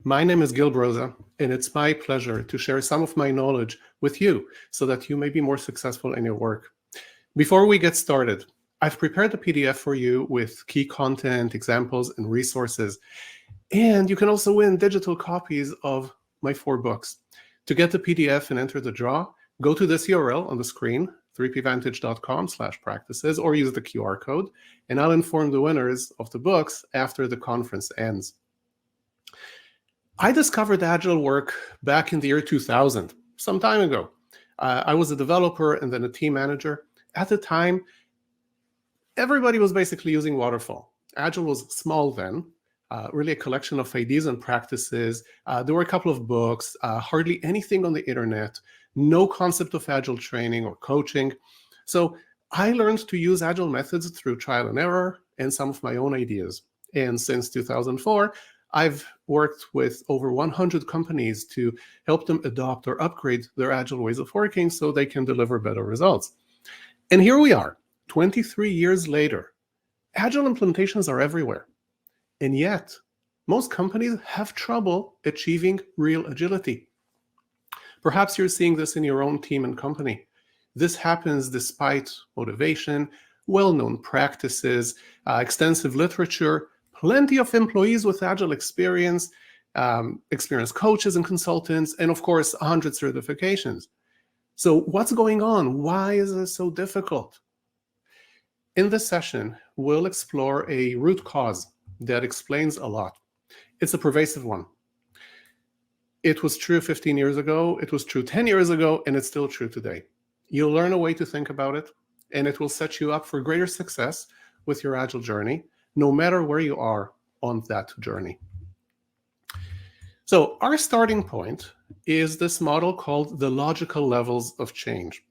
My name is Gil Broza, and it's my pleasure to share some of my knowledge with you so that you may be more successful in your work. Before we get started, I've prepared a PDF for you with key content, examples, and resources. And you can also win digital copies of my 4 books. To get the PDF and enter the draw, go to this URL on the screen, 3pvantage.com/practices, or use the QR code, and I'll inform the winners of the books after the conference ends. I discovered Agile work back in the year 2000, some time ago. I was a developer and then a team manager. At the time, everybody was basically using waterfall. Agile was small then, really a collection of ideas and practices. There were a couple of books, hardly anything on the internet, no concept of Agile training or coaching. So I learned to use Agile methods through trial and error and some of my own ideas. And since 2004, I've worked with over 100 companies to help them adopt or upgrade their Agile ways of working so they can deliver better results. And here we are, 23 years later. Agile implementations are everywhere. And yet, most companies have trouble achieving real agility. Perhaps you're seeing this in your own team and company. This happens despite motivation, well-known practices, extensive literature, plenty of employees with Agile experience, experienced coaches and consultants, and of course, 100 certifications. So what's going on? Why is this so difficult? In this session, we'll explore a root cause that explains a lot. It's a pervasive one. It was true 15 years ago, it was true 10 years ago, and it's still true today. You'll learn a way to think about it, and it will set you up for greater success with your Agile journey, no matter where you are on that journey. So our starting point is this model called the logical levels of change.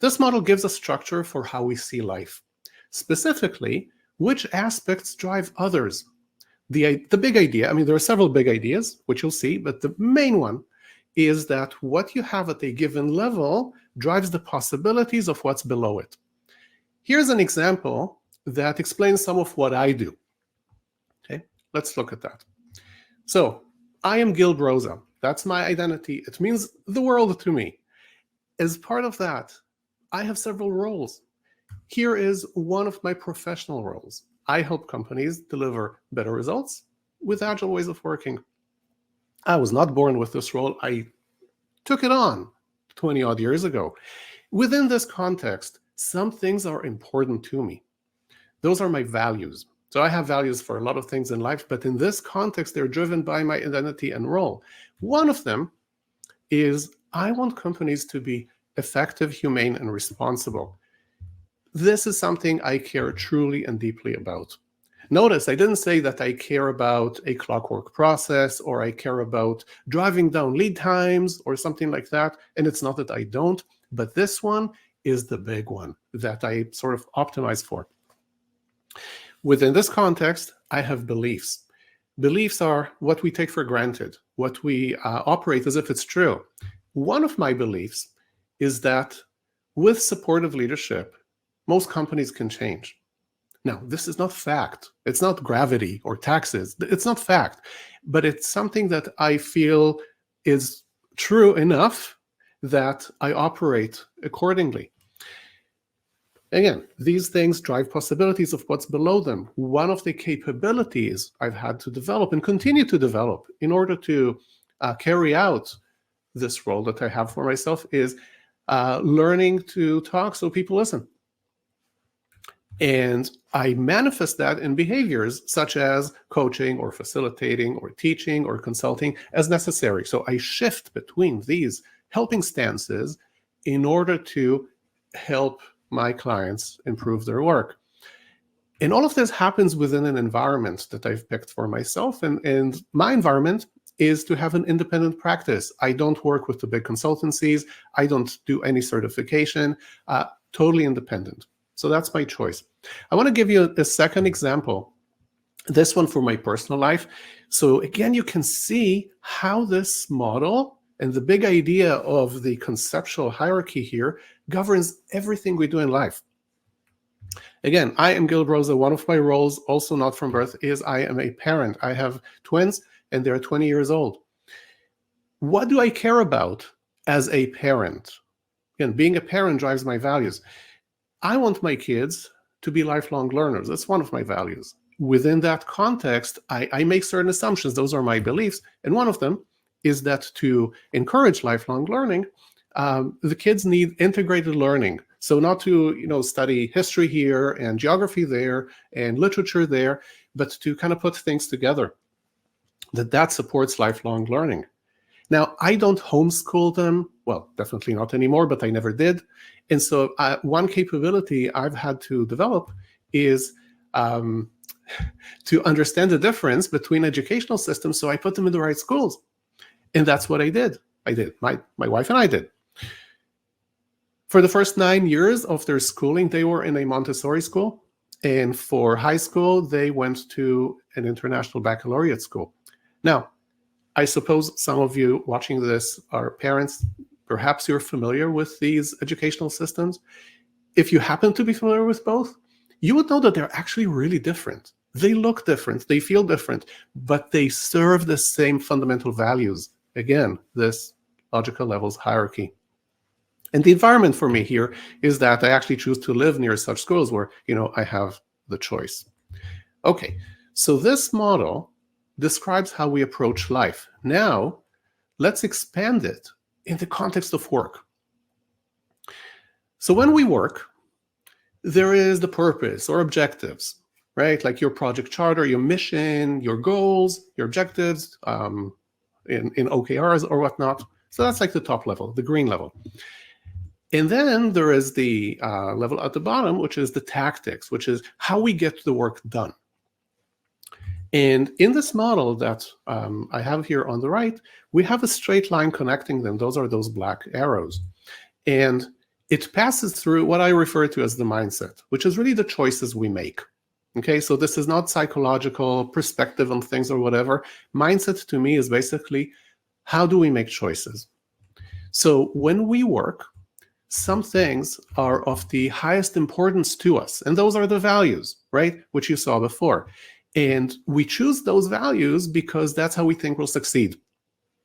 This model gives a structure for how we see life. Specifically, which aspects drive others. The big idea, there are several big ideas, which you'll see, but the main one is that what you have at a given level drives the possibilities of what's below it. Here's an example that explains some of what I do. Okay, let's look at that. So I am Gil Broza. That's my identity. It means the world to me. As part of that, I have several roles. Here is one of my professional roles. I help companies deliver better results with Agile ways of working. I was not born with this role. I took it on 20 odd years ago. Within this context, some things are important to me. Those are my values. So I have values for a lot of things in life, but in this context, they're driven by my identity and role. One of them is I want companies to be effective, humane, and responsible. This is something I care truly and deeply about. Notice I didn't say that I care about a clockwork process or I care about driving down lead times or something like that. And it's not that I don't, but this one is the big one that I sort of optimize for. Within this context, I have beliefs. Beliefs are what we take for granted, what we operate as if it's true. One of my beliefs is that with supportive leadership, most companies can change. Now, this is not fact. It's not gravity or taxes. It's not fact, but it's something that I feel is true enough that I operate accordingly. Again, these things drive possibilities of what's below them. One of the capabilities I've had to develop and continue to develop in order to carry out this role that I have for myself is learning to talk so people listen. And I manifest that in behaviors such as coaching or facilitating or teaching or consulting as necessary. So I shift between these helping stances in order to help my clients improve their work. And all of this happens within an environment that I've picked for myself. And my environment is to have an independent practice. I don't work with the big consultancies. I don't do any certification, totally independent. So that's my choice. I want to give you a second example, this one for my personal life. So again, you can see how this model and the big idea of the conceptual hierarchy here governs everything we do in life. Again, I am Gil Broza. One of my roles, also not from birth, is I am a parent. I have twins, and they're 20 years old. What do I care about as a parent? Again, being a parent drives my values. I want my kids to be lifelong learners. That's one of my values. Within that context, I make certain assumptions. Those are my beliefs. And one of them is that to encourage lifelong learning, the kids need integrated learning. So not to study history here and geography there and literature there, but to kind of put things together that supports lifelong learning. Now, I don't homeschool them. Well, definitely not anymore, but I never did. And so one capability I've had to develop is to understand the difference between educational systems, so I put them in the right schools. And that's what I did. My wife and I did. For the first 9 years of their schooling, they were in a Montessori school. And for high school, they went to an international baccalaureate school. Now, I suppose some of you watching this are parents. Perhaps you're familiar with these educational systems. If you happen to be familiar with both, you would know that they're actually really different. They look different, they feel different, but they serve the same fundamental values. Again, this logical levels hierarchy. And the environment for me here is that I actually choose to live near such schools where, I have the choice. Okay, so this model describes how we approach life. Now, let's expand it in the context of work. So when we work, there is the purpose or objectives, right? Like your project charter, your mission, your goals, your objectives in OKRs or whatnot. So that's like the top level, the green level. And then there is the level at the bottom, which is the tactics, which is how we get the work done. And in this model that I have here on the right, we have a straight line connecting them. Those are those black arrows. And it passes through what I refer to as the mindset, which is really the choices we make. Okay, so this is not psychological perspective on things or whatever. Mindset to me is basically, how do we make choices? So when we work, some things are of the highest importance to us, and those are the values, right, which you saw before. And we choose those values because that's how we think we'll succeed.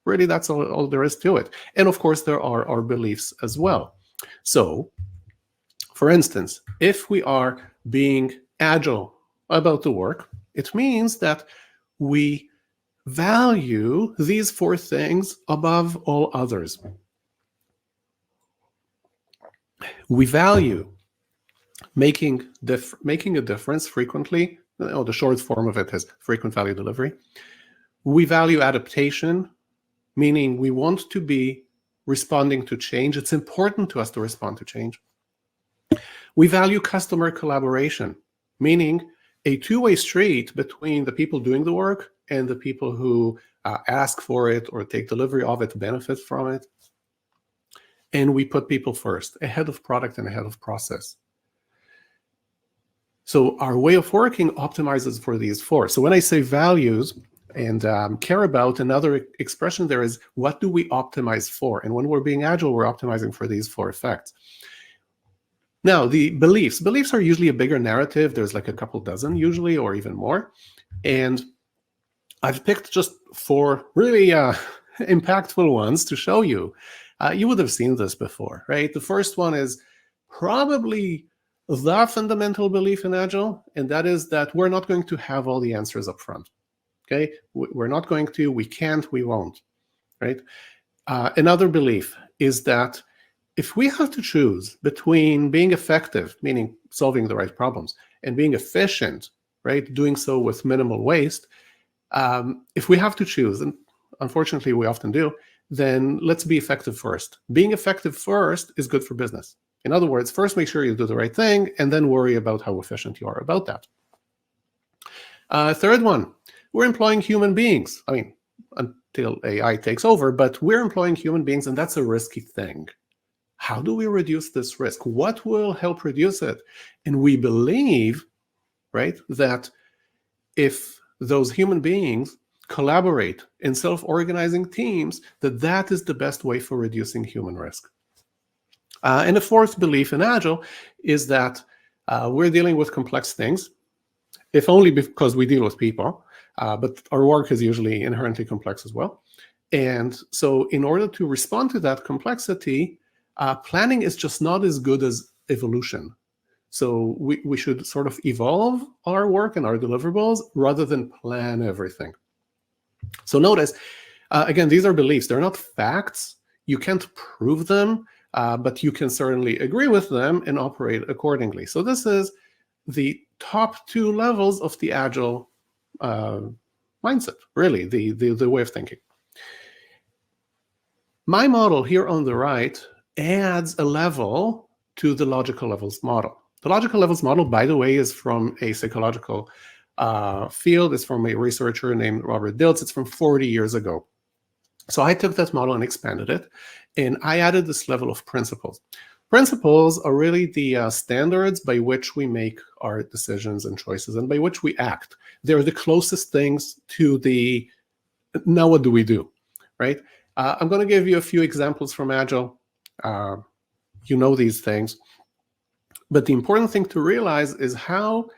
Really, that's all there is to it. And of course, there are our beliefs as well. So, for instance, if we are being agile about the work, it means that we value these 4 things above all others. We value making a difference frequently. The short form of it is frequent value delivery. We value adaptation, meaning we want to be responding to change. It's important to us to respond to change. We value customer collaboration, meaning a two-way street between the people doing the work and the people who ask for it or take delivery of it, benefit from it. And we put people first, ahead of product and ahead of process. So our way of working optimizes for these 4. So when I say values and care about, another expression there is, what do we optimize for? And when we're being agile, we're optimizing for these 4 effects. Now, the beliefs. Beliefs are usually a bigger narrative. There's like a couple dozen usually, or even more. And I've picked just 4 really impactful ones to show you. You would have seen this before, right? The first one is probably the fundamental belief in Agile, and that is that we're not going to have all the answers up front, okay? We're not going to, we can't, we won't, right? Another belief is that if we have to choose between being effective, meaning solving the right problems, and being efficient, right, doing so with minimal waste, if we have to choose, and unfortunately we often do, then let's be effective first. Being effective first is good for business. In other words, first make sure you do the right thing, and then worry about how efficient you are about that. Third one, we're employing human beings. I mean, until AI takes over, but we're employing human beings, and that's a risky thing. How do we reduce this risk? What will help reduce it? And we believe, right, that if those human beings collaborate in self-organizing teams, that is the best way for reducing human risk. And the fourth belief in Agile is that we're dealing with complex things, if only because we deal with people. but our work is usually inherently complex as well. And so in order to respond to that complexity, planning is just not as good as evolution. So we should sort of evolve our work and our deliverables rather than plan everything. So notice, again, these are beliefs. They're not facts. You can't prove them, but you can certainly agree with them and operate accordingly. So this is the top two levels of the Agile mindset, really, the way of thinking. My model here on the right adds a level to the logical levels model. The logical levels model, by the way, is from a psychological field. It's from a researcher named Robert Dilts. It's from 40 years ago. So I took that model and expanded it, and I added this level of principles. Principles are really the standards by which we make our decisions and choices and by which we act. They're the closest things to the, now what do we do, right? I'm going to give you a few examples from Agile. You know these things. But the important thing to realize is how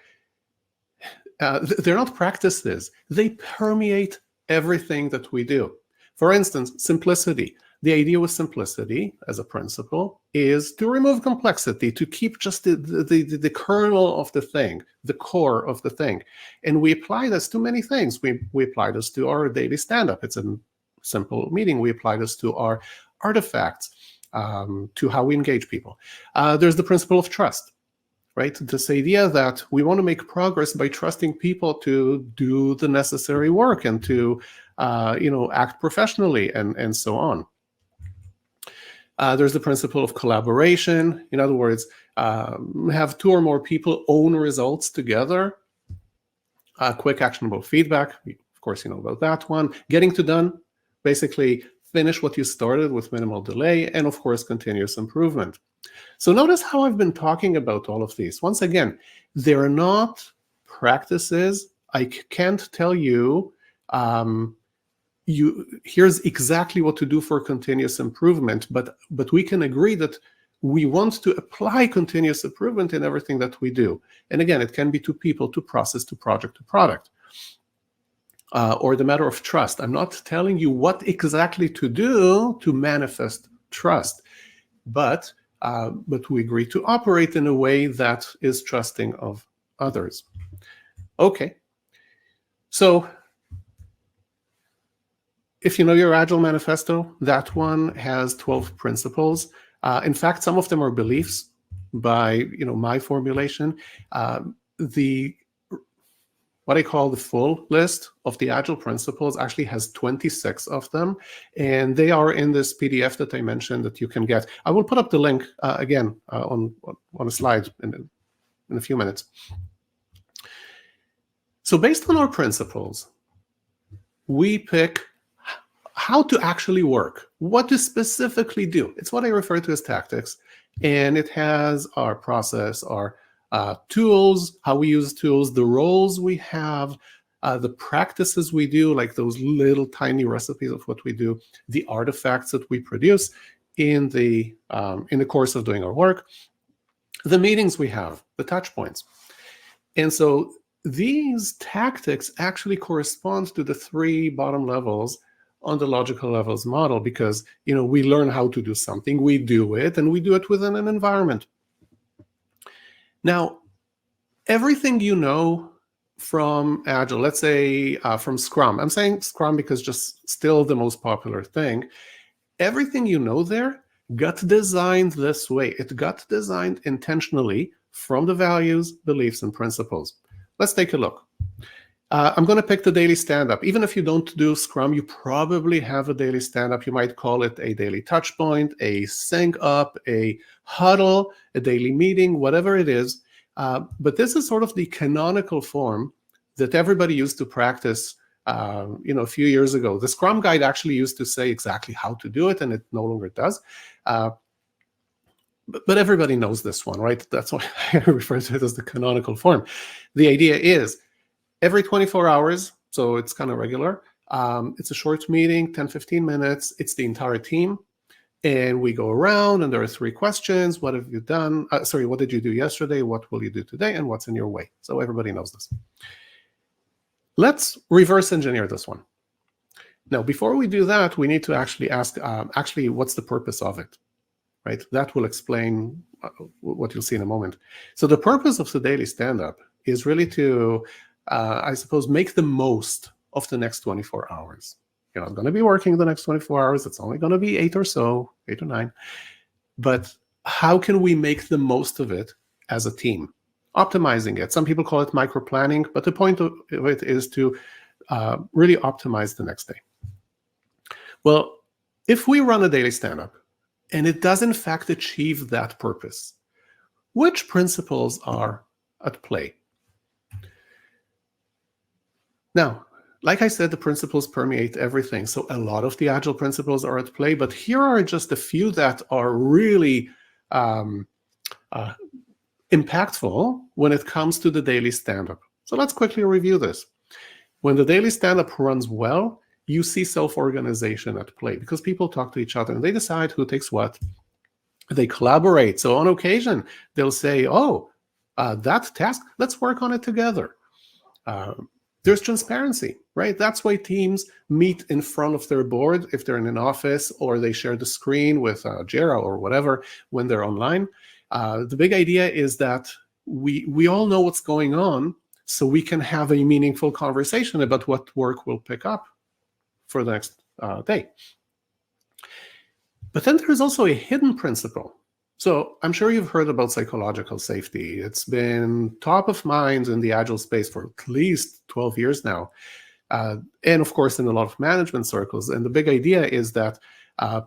they're not practices. They permeate everything that we do. For instance, simplicity. The idea with simplicity as a principle is to remove complexity, to keep just the kernel of the thing, the core of the thing. And we apply this to many things. We apply this to our daily stand-up. It's a simple meeting. We apply this to our artifacts, to how we engage people. There's the principle of trust, right? This idea that we want to make progress by trusting people to do the necessary work and to act professionally and so on. There's the principle of collaboration. In other words, have two or more people own results together. Quick actionable feedback. Of course, you know about that one. Getting to done. Basically, finish what you started with minimal delay. And of course, continuous improvement. So notice how I've been talking about all of these. Once again, they're not practices. I can't tell you, here's exactly what to do for continuous improvement, but we can agree that we want to apply continuous improvement in everything that we do. And again, it can be to people, to process, to project, to product. Or the matter of trust. I'm not telling you what exactly to do to manifest trust, but we agree to operate in a way that is trusting of others. Okay, so if you know your Agile Manifesto, that one has 12 principles. In fact, some of them are beliefs by my formulation. What I call the full list of the Agile principles actually has 26 of them, and they are in this PDF that I mentioned that you can get. I will put up the link again on a slide in a few minutes. So based on our principles, we pick how to actually work, what to specifically do. It's what I refer to as tactics, and it has our process, our tools, how we use tools, the roles we have, the practices we do, like those little tiny recipes of what we do, the artifacts that we produce in the course of doing our work, the meetings we have, the touch points. And so these tactics actually correspond to the three bottom levels on the logical levels model, because we learn how to do something, we do it, and we do it within an environment. Now, everything you know from Agile, let's say from Scrum, I'm saying Scrum because just still the most popular thing, everything you know there got designed this way. It got designed intentionally from the values, beliefs, and principles. Let's take a look. I'm going to pick the daily stand-up. Even if you don't do Scrum, you probably have a daily stand-up. You might call it a daily touch point, a sync up, a huddle, a daily meeting, whatever it is. But this is sort of the canonical form that everybody used to practice a few years ago. The Scrum Guide actually used to say exactly how to do it, and it no longer does. But everybody knows this one, right? That's why I refer to it as the canonical form. The idea is every 24 hours, so it's kind of regular. It's a short meeting, 10, 15 minutes. It's the entire team. And we go around, and there are three questions. What have you done? What did you do yesterday? What will you do today? And what's in your way? So everybody knows this. Let's reverse engineer this one. Now, before we do that, we need to actually ask, what's the purpose of it, right? That will explain what you'll see in a moment. So the purpose of the daily stand-up is really to, I suppose, make the most of the next 24 hours. You're not going to be working the next 24 hours. It's only going to be 8 or 9. But how can we make the most of it as a team? Optimizing it. Some people call it micro-planning, but the point of it is to really optimize the next day. Well, if we run a daily stand-up and it does in fact achieve that purpose, which principles are at play? Now, like I said, the principles permeate everything. So a lot of the Agile principles are at play, but here are just a few that are really impactful when it comes to the daily stand-up. So let's quickly review this. When the daily stand-up runs well, you see self-organization at play because people talk to each other and they decide who takes what. They collaborate. So on occasion, they'll say, oh, that task, let's work on it together. There's transparency, right? That's why teams meet in front of their board if they're in an office, or they share the screen with Jira or whatever when they're online. The big idea is that we all know what's going on, so we can have a meaningful conversation about what work we'll pick up for the next day. But then there's also a hidden principle. So I'm sure you've heard about psychological safety. It's been top of mind in the Agile space for at least 12 years now. And of course, in a lot of management circles. And the big idea is that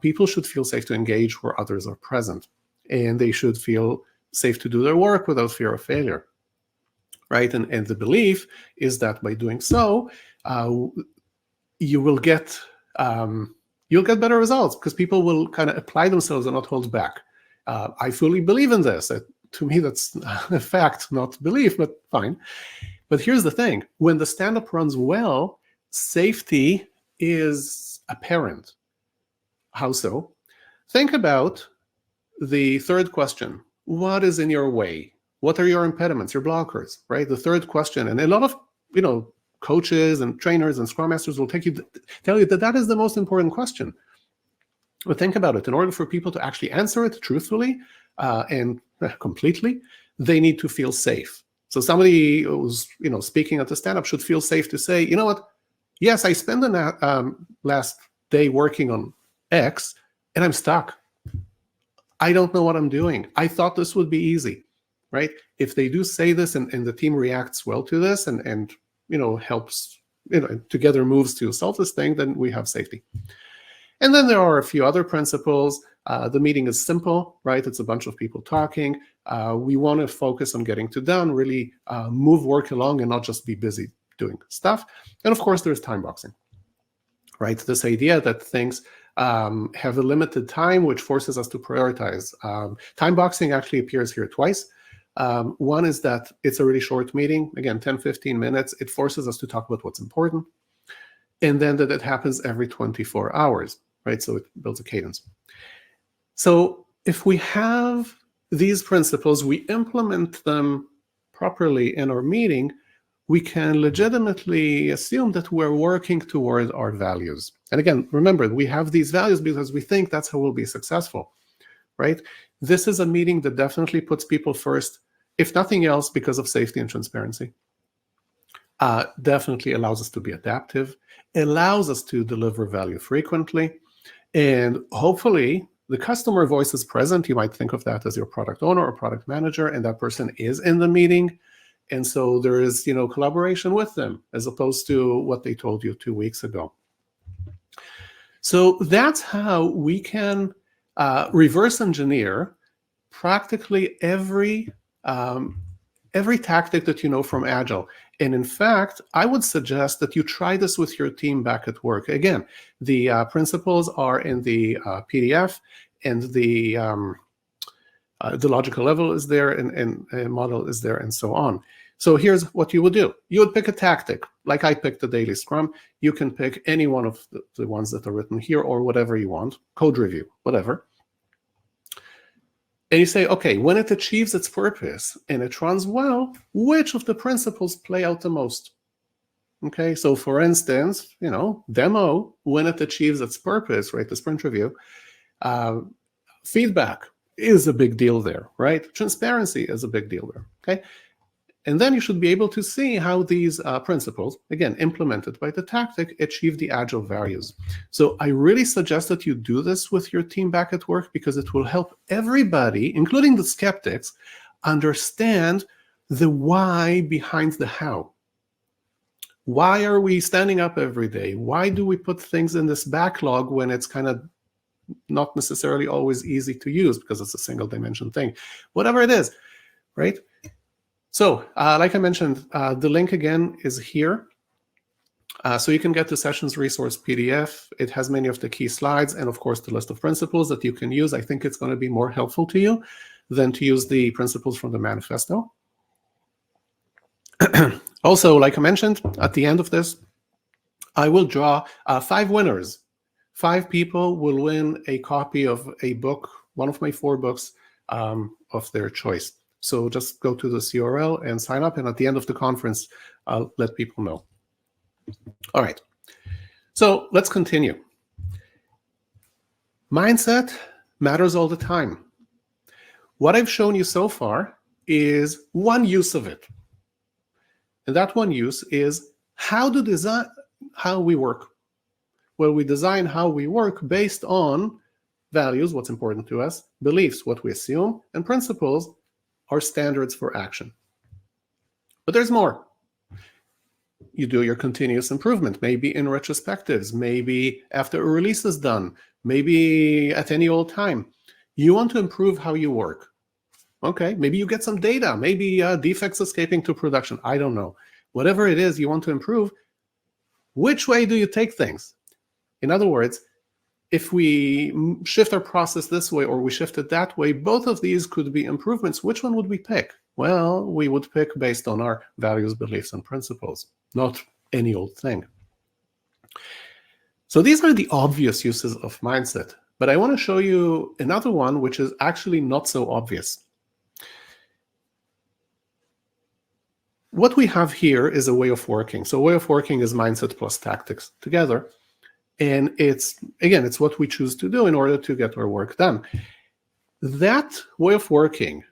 people should feel safe to engage where others are present. And they should feel safe to do their work without fear of failure, right? And the belief is that by doing so, you'll get better results because people will kind of apply themselves and not hold back. I fully believe in this. To me, that's a fact, not belief, but fine. But here's the thing. When the stand-up runs well, safety is apparent. How so? Think about the third question. What is in your way? What are your impediments, your blockers, right? The third question. And a lot of, coaches and trainers and scrum masters will tell you that that is the most important question. But think about it. In order for people to actually answer it truthfully and completely, they need to feel safe. So somebody who's speaking at the stand-up should feel safe to say, you know what? Yes, I spent the last day working on X, and I'm stuck. I don't know what I'm doing. I thought this would be easy, right? If they do say this and the team reacts well to this and helps, together moves to solve this thing, then we have safety. And then there are a few other principles. The meeting is simple, right? It's a bunch of people talking. We want to focus on getting to done, really move work along and not just be busy doing stuff. And of course, there's time boxing, right? This idea that things have a limited time, which forces us to prioritize. Time boxing actually appears here twice. One is that it's a really short meeting, again, 10, 15 minutes. It forces us to talk about what's important. And then that it happens every 24 hours, right? So it builds a cadence. So if we have these principles, we implement them properly in our meeting, we can legitimately assume that we're working toward our values. And again, remember, we have these values because we think that's how we'll be successful, right? This is a meeting that definitely puts people first, if nothing else, because of safety and transparency. Definitely allows us to be adaptive, allows us to deliver value frequently, and hopefully the customer voice is present. You might think of that as your product owner or product manager, and that person is in the meeting. And so there is, collaboration with them as opposed to what they told you 2 weeks ago. So that's how we can reverse engineer practically every tactic that you know from Agile. And in fact, I would suggest that you try this with your team back at work. Again, the principles are in the PDF, and the logical level is there, and model is there, and so on. So here's what you would do. You would pick a tactic, like I picked the daily Scrum. You can pick any one of the ones that are written here, or whatever you want, code review, whatever. And you say, okay, when it achieves its purpose and it runs well, which of the principles play out the most? Okay, so for instance, demo, when it achieves its purpose, right, the sprint review, feedback is a big deal there, right? Transparency is a big deal there, okay? And then you should be able to see how these principles, again, implemented by the tactic, achieve the Agile values. So I really suggest that you do this with your team back at work, because it will help everybody, including the skeptics, understand the why behind the how. Why are we standing up every day? Why do we put things in this backlog when it's kind of not necessarily always easy to use because it's a single dimension thing? Whatever it is, right? So like I mentioned, the link again is here. So you can get the sessions resource PDF. It has many of the key slides and, of course, the list of principles that you can use. I think it's going to be more helpful to you than to use the principles from the manifesto. Also, like I mentioned, at the end of this, I will draw 5 winners. 5 people will win a copy of a book, one of my 4 books of their choice. So just go to this URL and sign up, and at the end of the conference, I'll let people know. All right, so let's continue. Mindset matters all the time. What I've shown you so far is one use of it. And that one use is how we work. Well, we design how we work based on values, what's important to us, beliefs, what we assume, and principles, our standards for action. But there's more. You do your continuous improvement, maybe in retrospectives, maybe after a release is done, maybe at any old time. You want to improve how you work. Okay, maybe you get some data, maybe defects escaping to production. I don't know. Whatever it is you want to improve, which way do you take things? In other words, if we shift our process this way or we shift it that way, both of these could be improvements. Which one would we pick? Well, we would pick based on our values, beliefs, and principles, not any old thing. So these are the obvious uses of mindset, but I want to show you another one which is actually not so obvious. What we have here is a way of working. So a way of working is mindset plus tactics together. And it's what we choose to do in order to get our work done. That way of working,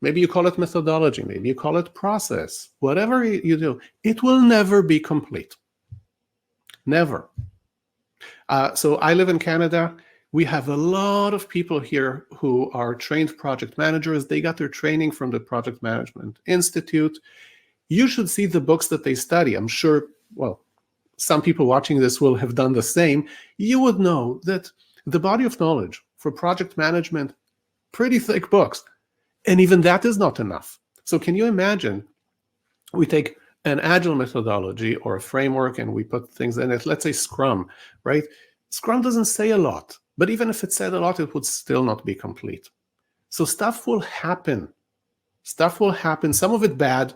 maybe you call it methodology, maybe you call it process, whatever you do, it will never be complete. Never. So I live in Canada. We have a lot of people here who are trained project managers. They got their training from the Project Management Institute. You should see the books that they study. I'm sure, well, some people watching this will have done the same. You would know that the body of knowledge for project management, pretty thick books. And even that is not enough. So can you imagine we take an Agile methodology or a framework and we put things in it, let's say Scrum, right? Scrum doesn't say a lot, but even if it said a lot, it would still not be complete. So stuff will happen. Stuff will happen, some of it bad.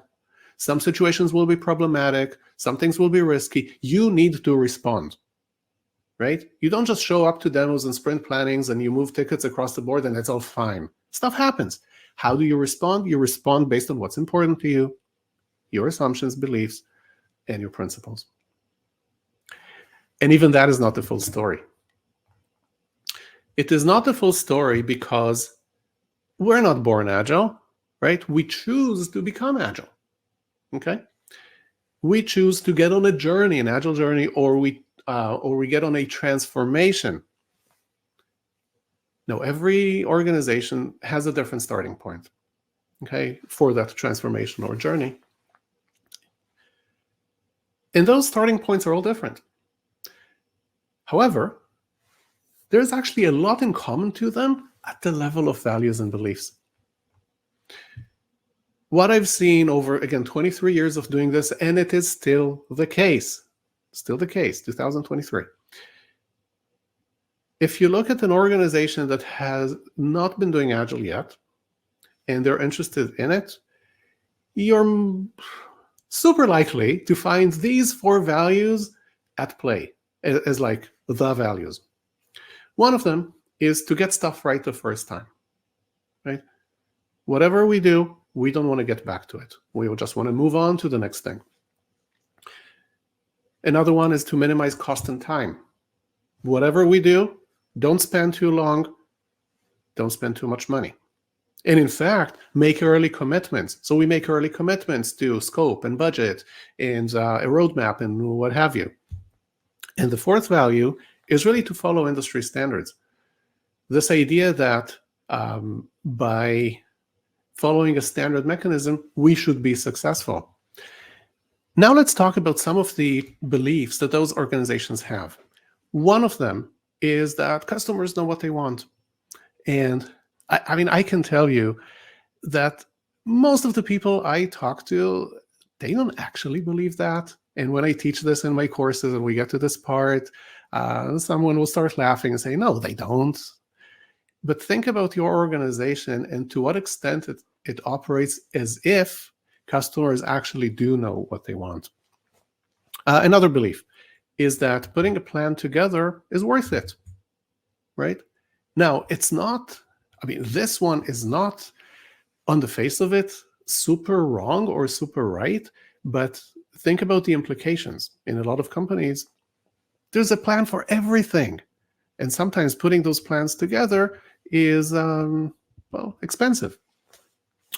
Some situations will be problematic. Some things will be risky. You need to respond, right? You don't just show up to demos and sprint plannings and you move tickets across the board and it's all fine. Stuff happens. How do you respond? You respond based on what's important to you, your assumptions, beliefs, and your principles. And even that is not the full story. It is not the full story because we're not born Agile, right? We choose to become Agile. Okay, we choose to get on a journey, an Agile journey, or we get on a transformation. Now, every organization has a different starting point, okay, for that transformation or journey. And those starting points are all different. However, there's actually a lot in common to them at the level of values and beliefs. What I've seen over, again, 23 years of doing this, and it is still the case, 2023. If you look at an organization that has not been doing Agile yet, and they're interested in it, you're super likely to find these 4 values at play as like the values. One of them is to get stuff right the first time, right? Whatever we do, we don't want to get back to it. We just want to move on to the next thing. Another one is to minimize cost and time. Whatever we do, don't spend too long, don't spend too much money. And in fact, make early commitments. So we make early commitments to scope and budget and a roadmap and what have you. And the fourth value is really to follow industry standards. This idea that by following a standard mechanism, we should be successful. Now let's talk about some of the beliefs that those organizations have. One of them is that customers know what they want. And I mean, I can tell you that most of the people I talk to, they don't actually believe that. And when I teach this in my courses and we get to this part, someone will start laughing and say, no, they don't. But think about your organization and to what extent it operates as if customers actually do know what they want. Another belief is that putting a plan together is worth it, right? Now, it's not, I mean, this one is not on the face of it super wrong or super right, but think about the implications. In a lot of companies, there's a plan for everything. And sometimes putting those plans together is, well, expensive.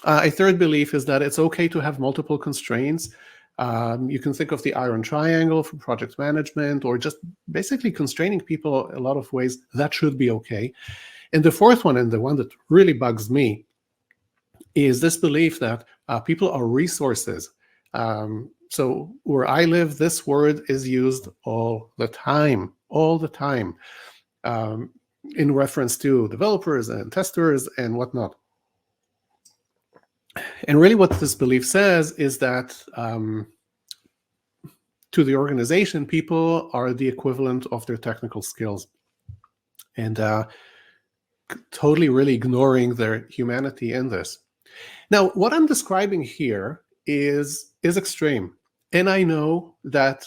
A third belief is that it's okay to have multiple constraints. You can think of the iron triangle for project management, or just basically constraining people a lot of ways. That should be okay. And the fourth one, and the one that really bugs me, is this belief that people are resources. So where I live, this word is used all the time, in reference to developers and testers and whatnot. And really what this belief says is that to the organization, people are the equivalent of their technical skills, and totally really ignoring their humanity in this. Now, what I'm describing here is extreme. And I know that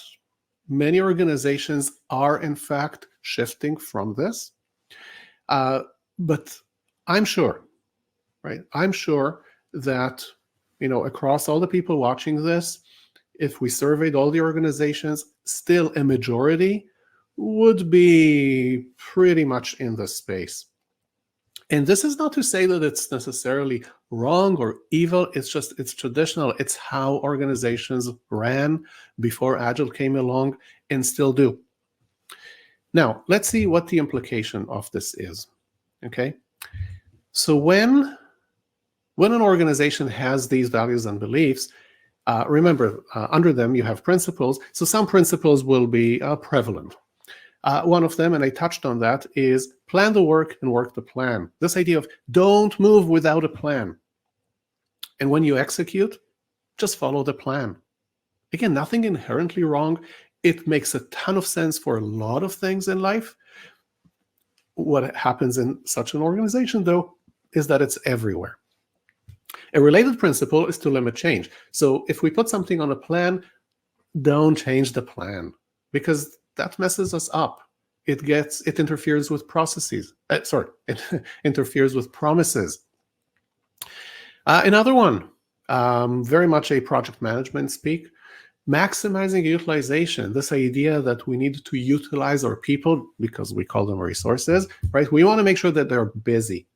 many organizations are, in fact, shifting from this. But I'm sure, right? I'm sure that, across all the people watching this, if we surveyed all the organizations, still a majority would be pretty much in this space. And this is not to say that it's necessarily wrong or evil. It's just, it's traditional. It's how organizations ran before Agile came along and still do. Now, let's see what the implication of this is, okay? So when an organization has these values and beliefs, remember, under them you have principles. So some principles will be prevalent. One of them, and I touched on that, is plan the work and work the plan. This idea of don't move without a plan. And when you execute, just follow the plan. Again, nothing inherently wrong. It makes a ton of sense for a lot of things in life. What happens in such an organization, though, is that it's everywhere. A related principle is to limit change. So if we put something on a plan, don't change the plan, because that messes us up. It interferes with processes. It interferes with promises. Another one, very much a project management speak, maximizing utilization. This idea that we need to utilize our people because we call them resources, right? We want to make sure that they're busy.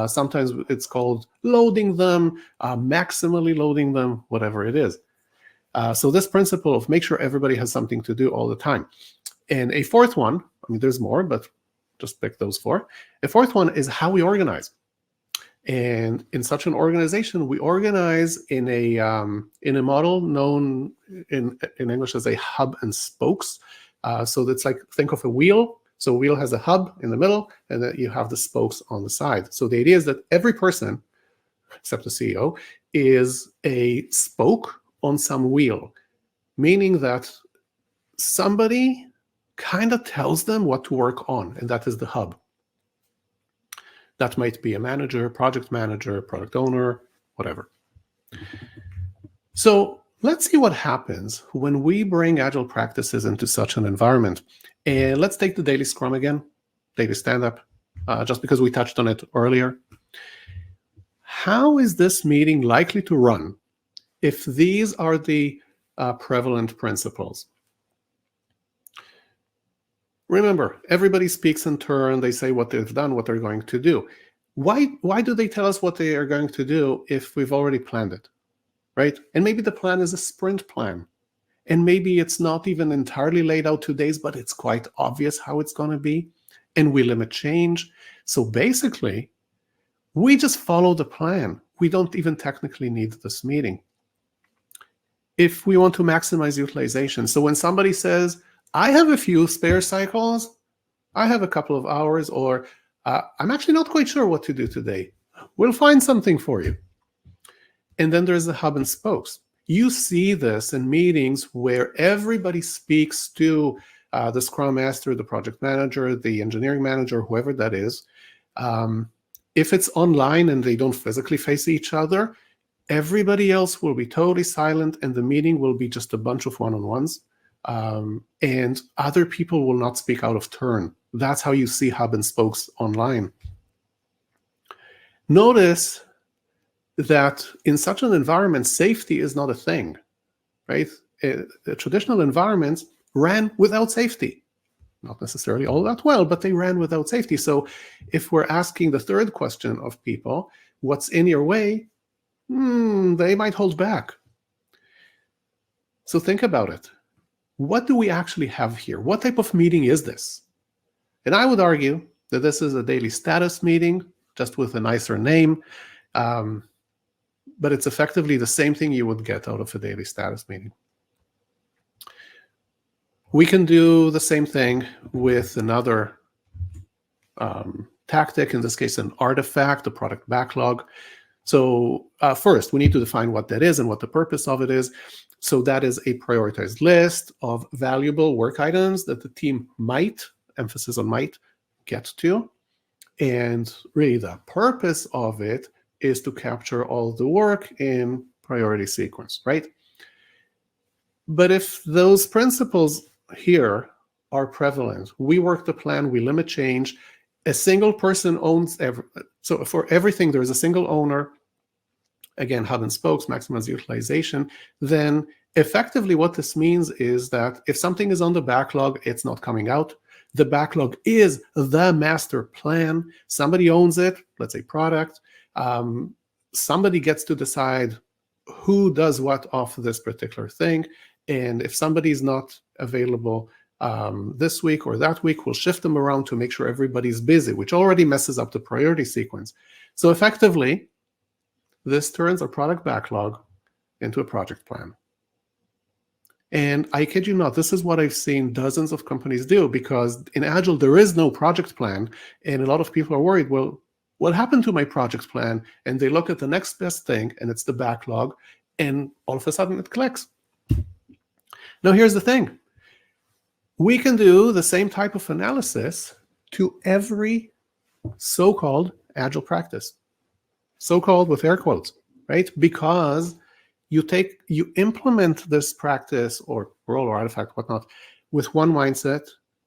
Sometimes it's called loading them, maximally loading them, whatever it is. So this principle of make sure everybody has something to do all the time. And a fourth one, I mean, there's more, but just pick those four. A fourth one is how we organize. And in such an organization, we organize in a model known in English as a hub and spokes. So that's like, think of a wheel. So a wheel has a hub in the middle, and then you have the spokes on the side. So the idea is that every person, except the CEO, is a spoke on some wheel, meaning that somebody kind of tells them what to work on, and that is the hub. That might be a manager, product owner, whatever. So let's see what happens when we bring Agile practices into such an environment. And let's take the daily Scrum again, daily stand-up, just because we touched on it earlier. How is this meeting likely to run if these are the prevalent principles? Remember, everybody speaks in turn. They say what they've done, what they're going to do. Why do they tell us what they are going to do if we've already planned it, right? And maybe the plan is a sprint plan. And maybe it's not even entirely laid out 2 days, but it's quite obvious how it's going to be. And we limit change. So basically, we just follow the plan. We don't even technically need this meeting. If we want to maximize utilization, so when somebody says, I have a few spare cycles, I have a couple of hours, or I'm actually not quite sure what to do today, we'll find something for you. And then there's the hub and spokes. You see this in meetings where everybody speaks to the Scrum Master, the project manager, the engineering manager, whoever that is. If it's online and they don't physically face each other, everybody else will be totally silent and the meeting will be just a bunch of one-on-ones. And other people will not speak out of turn. That's how you see hub and spokes online. Notice that in such an environment, safety is not a thing, right? Traditional environments ran without safety. Not necessarily all that well, but they ran without safety. So if we're asking the third question of people, what's in your way? They might hold back. So think about it. What do we actually have here? What type of meeting is this? And I would argue that this is a daily status meeting, just with a nicer name. But it's effectively the same thing you would get out of a daily status meeting. We can do the same thing with another tactic, in this case, an artifact, a product backlog. So first, we need to define what that is and what the purpose of it is. So that is a prioritized list of valuable work items that the team might, emphasis on might, get to. And really the purpose of it is to capture all the work in priority sequence, right? But if those principles here are prevalent, we work the plan, we limit change, a single person owns so for everything there's a single owner, again, hub and spokes, maximize utilization, then effectively what this means is that if something is on the backlog, it's not coming out. The backlog is the master plan. Somebody owns it, let's say product. Somebody gets to decide who does what of this particular thing. And if somebody's not available this week or that week, we'll shift them around to make sure everybody's busy, which already messes up the priority sequence. So effectively, this turns a product backlog into a project plan. And I kid you not, this is what I've seen dozens of companies do, because in Agile, there is no project plan. And a lot of people are worried, well, what happened to my project plan? And they look at the next best thing, and it's the backlog, and all of a sudden it clicks. Now, here's the thing. We can do the same type of analysis to every so-called Agile practice. So-called with air quotes, right? Because you implement this practice or role or artifact, whatnot, with one mindset,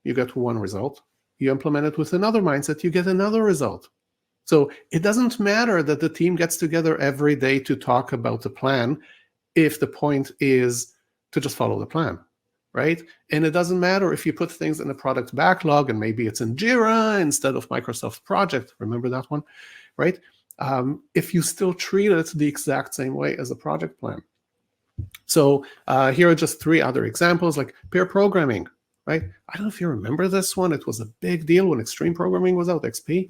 you get one result. You implement it with another mindset, you get another result. So it doesn't matter that the team gets together every day to talk about the plan if the point is to just follow the plan, right? And it doesn't matter if you put things in the product backlog and maybe it's in Jira instead of Microsoft Project. Remember that one, right? If you still treat it the exact same way as a project plan. So here are just 3 other examples, like pair programming, right? I don't know if you remember this one. It was a big deal when extreme programming was out, XP.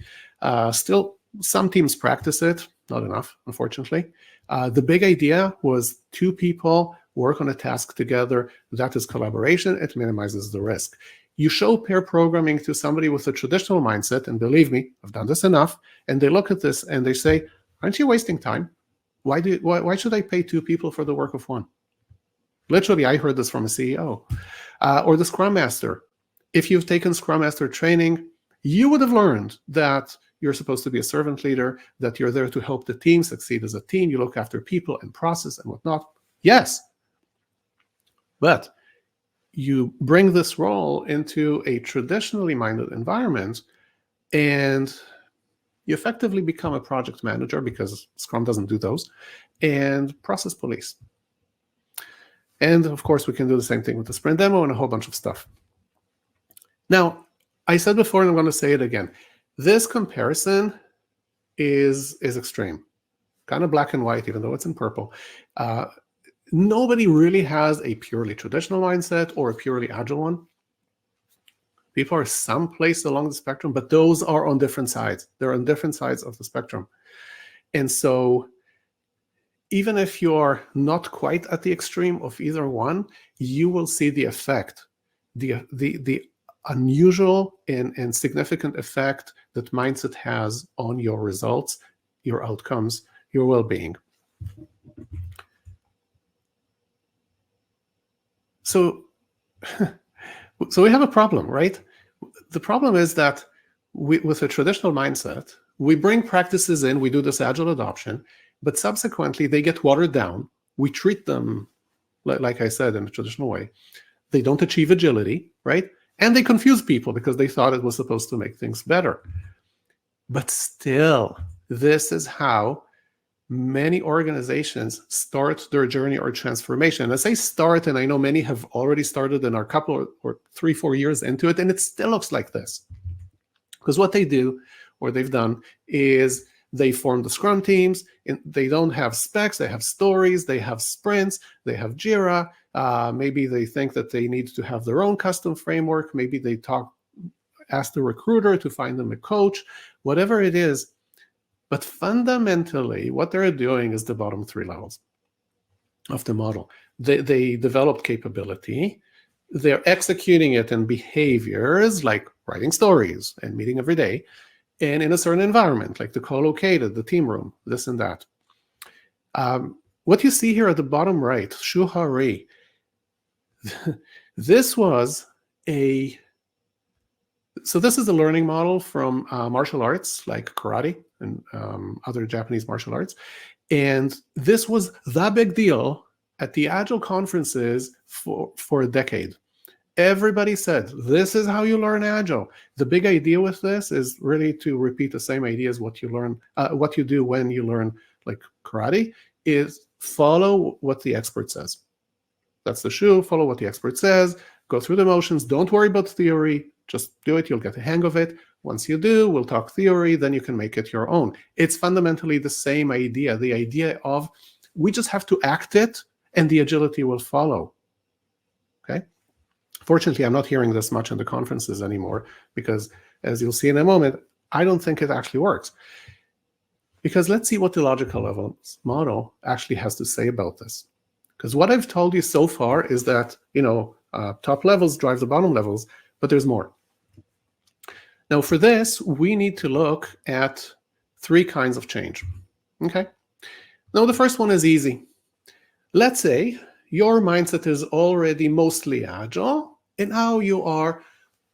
Still, some teams practice it, not enough, unfortunately. The big idea was 2 people work on a task together. That is collaboration. It minimizes the risk. You show pair programming to somebody with a traditional mindset, and believe me, I've done this enough, and they look at this and they say, aren't you wasting time? Why should I pay 2 people for the work of 1? Literally, I heard this from a CEO. Or the Scrum Master. If you've taken Scrum Master training, you would have learned that you're supposed to be a servant leader, that you're there to help the team succeed as a team, you look after people and process and whatnot. Yes, but you bring this role into a traditionally minded environment and you effectively become a project manager, because Scrum doesn't do those, and process police. And of course, we can do the same thing with the sprint demo and a whole bunch of stuff. Now, I said before, and I'm going to say it again, this comparison is extreme, kind of black and white, even though it's in purple. Nobody really has a purely traditional mindset or a purely agile one. People are someplace along the spectrum, but those are on different sides. They're on different sides of the spectrum. And so even if you're not quite at the extreme of either one, you will see the effect, the unusual and significant effect that mindset has on your results, your outcomes, your well-being. So we have a problem, right? The problem is that with a traditional mindset, we bring practices in, we do this agile adoption, but subsequently they get watered down. We treat them, like I said, in a traditional way. They don't achieve agility, right? And they confuse people because they thought it was supposed to make things better. But still, this is how many organizations start their journey or transformation. I say start, and I know many have already started and are a couple or 3-4 years into it, and it still looks like this. Because what they do, or they've done, is they form the Scrum teams, and they don't have specs, they have stories, they have sprints, they have Jira. Maybe they think that they need to have their own custom framework. Maybe they ask the recruiter to find them a coach, whatever it is. But fundamentally, what they're doing is the bottom 3 levels of the model. They developed capability. They're executing it in behaviors like writing stories and meeting every day, and in a certain environment, like the co-located, the team room, this and that. What you see here at the bottom right, Shuhari, this was so this is a learning model from martial arts like karate and other Japanese martial arts. And this was the big deal at the Agile conferences for a decade. Everybody said, this is how you learn Agile. The big idea with this is really to repeat the same idea as what you learn, what you do when you learn like karate, is follow what the expert says. That's the shoe, follow what the expert says, go through the motions, don't worry about theory, just do it, you'll get a hang of it. Once you do, we'll talk theory, then you can make it your own. It's fundamentally the same idea, the idea of we just have to act it and the agility will follow, okay? Fortunately, I'm not hearing this much in the conferences anymore because, as you'll see in a moment, I don't think it actually works. Because let's see what the logical levels model actually has to say about this. Because what I've told you so far is that, top levels drive the bottom levels, but there's more. Now, for this, we need to look at 3 kinds of change, okay? Now, the first one is easy. Let's say your mindset is already mostly agile, and now you are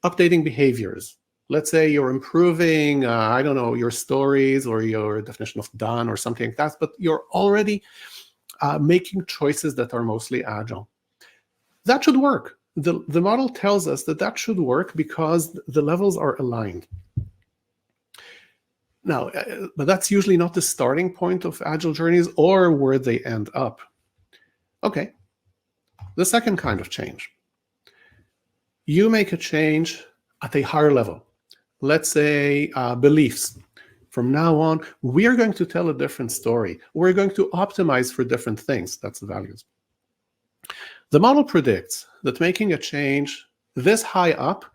updating behaviors. Let's say you're improving, I don't know, your stories or your definition of done or something like that, but you're already making choices that are mostly agile. That should work. The model tells us that should work because the levels are aligned. Now, but that's usually not the starting point of agile journeys or where they end up. Okay, the second kind of change. You make a change at a higher level. Let's say beliefs. From now on, we are going to tell a different story. We're going to optimize for different things. That's the values. The model predicts that making a change this high up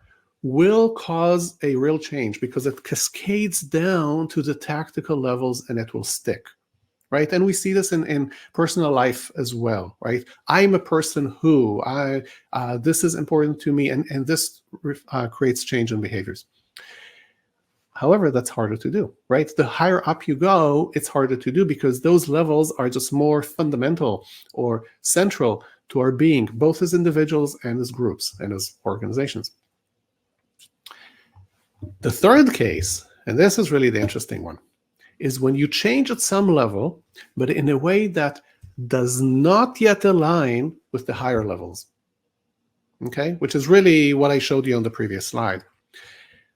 will cause a real change because it cascades down to the tactical levels and it will stick, right? And we see this in personal life as well, right? I'm a person who, this is important to me, and this creates change in behaviors. However, that's harder to do, right? The higher up you go, it's harder to do because those levels are just more fundamental or central to our being, both as individuals and as groups and as organizations. The third case, and this is really the interesting one, is when you change at some level, but in a way that does not yet align with the higher levels, okay? Which is really what I showed you on the previous slide.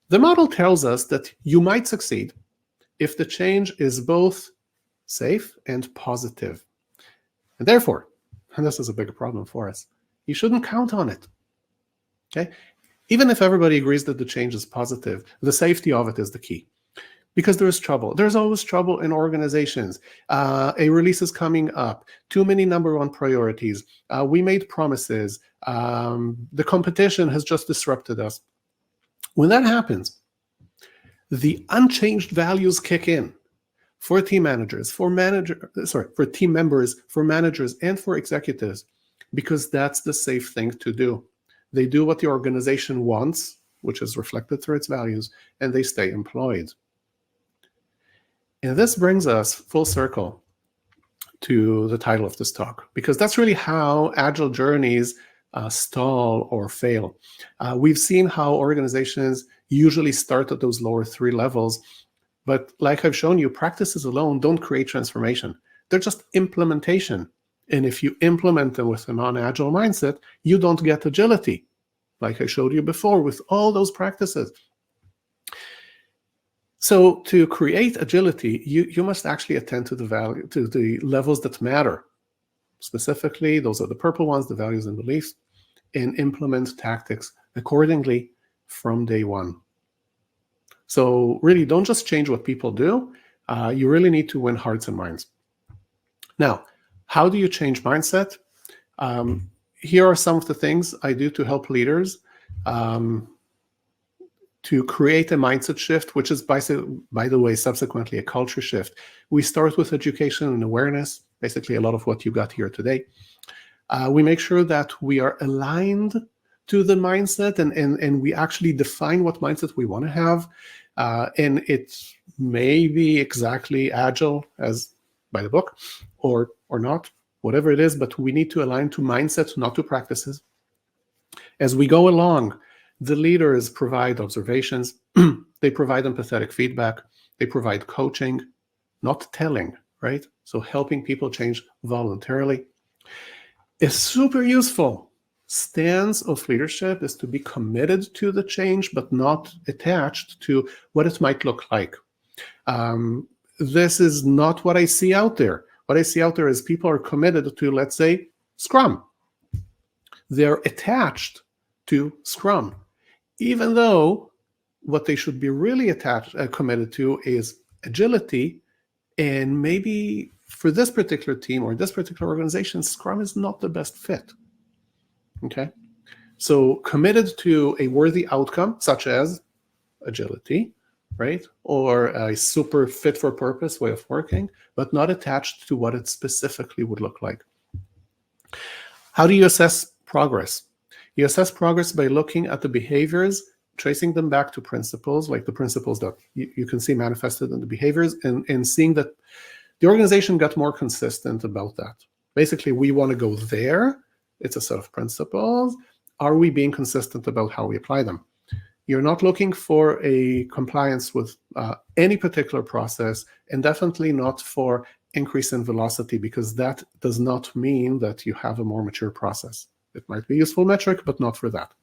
The model tells us that you might succeed if the change is both safe and positive. And therefore, and this is a bigger problem for us, you shouldn't count on it, okay? Even if everybody agrees that the change is positive, the safety of it is the key. Because there is trouble. There's always trouble in organizations. A release is coming up. Too many number one priorities. We made promises. The competition has just disrupted us. When that happens, the unchanged values kick in for team managers, for team members, for managers, and for executives, because that's the safe thing to do. They do what the organization wants, which is reflected through its values, and they stay employed. And this brings us full circle to the title of this talk, because that's really how Agile journeys stall or fail. We've seen how organizations usually start at those lower 3 levels, but like I've shown you, practices alone don't create transformation. They're just implementation. And if you implement them with a non-Agile mindset, you don't get agility, like I showed you before with all those practices. So to create agility, you must actually attend to the levels that matter. Specifically, those are the purple ones, the values and beliefs, and implement tactics accordingly from day one. So really, don't just change what people do. You really need to win hearts and minds. Now, how do you change mindset? Here are some of the things I do to help leaders to create a mindset shift, which is, by the way, subsequently a culture shift. We start with education and awareness, basically a lot of what you got here today. We make sure that we are aligned to the mindset and we actually define what mindset we want to have. And it may be exactly Agile as by the book or not, whatever it is, but we need to align to mindset, not to practices. As we go along, the leaders provide observations, they provide empathetic feedback, they provide coaching, not telling, right? So helping people change voluntarily. A super useful stance of leadership is to be committed to the change, but not attached to what it might look like. This is not what I see out there. What I see out there is people are committed to, let's say, Scrum. They're attached to Scrum, even though what they should be really committed to is agility. And maybe for this particular team or this particular organization, Scrum is not the best fit. Okay, so committed to a worthy outcome, such as agility, right? Or a super fit for purpose way of working, but not attached to what it specifically would look like. How do you assess progress? You assess progress by looking at the behaviors, tracing them back to principles, like the principles that you can see manifested in the behaviors, and seeing that the organization got more consistent about that. Basically, we want to go there. It's a set of principles. Are we being consistent about how we apply them? You're not looking for a compliance with any particular process, and definitely not for increase in velocity, because that does not mean that you have a more mature process. It might be a useful metric, but not for that.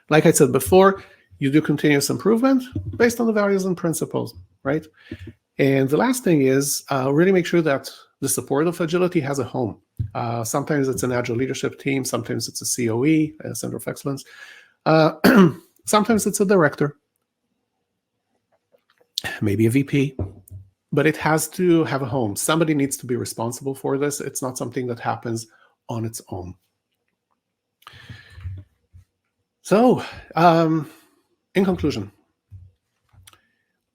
Like I said before, you do continuous improvement based on the values and principles, right? And the last thing is really make sure that the support of agility has a home. Sometimes it's an Agile leadership team. Sometimes it's a COE, a Center of Excellence. Sometimes it's a director, maybe a VP, but it has to have a home. Somebody needs to be responsible for this. It's not something that happens on its own. So, in conclusion,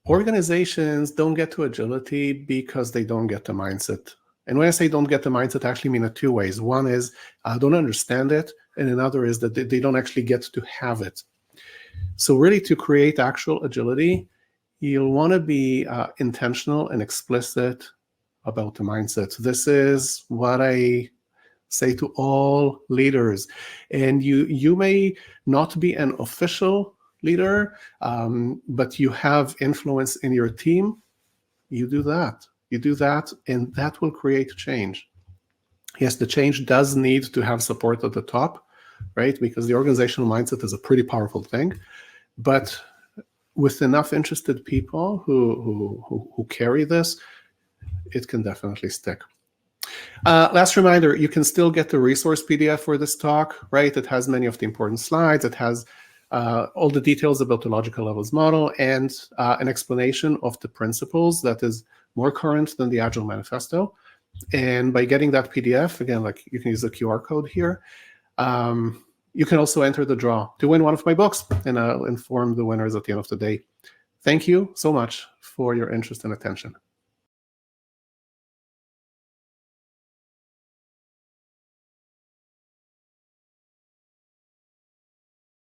organizations don't get to agility because they don't get the mindset. And when I say don't get the mindset, I actually mean it 2 ways. One is don't understand it, and another is that they don't actually get to have it. So really, to create actual agility, you'll want to be intentional and explicit about the mindset. This is what I say to all leaders. And you may not be an official leader, but you have influence in your team. You do that. You do that, and that will create change. Yes, the change does need to have support at the top, right? Because the organizational mindset is a pretty powerful thing. But with enough interested people who carry this, it can definitely stick. Last reminder, you can still get the resource PDF for this talk, right? It has many of the important slides. It has all the details about the logical levels model and an explanation of the principles that is more current than the Agile Manifesto. And by getting that PDF, again, like you can use the QR code here, you can also enter the draw to win one of my books, and I'll inform the winners at the end of the day. Thank you so much for your interest and attention.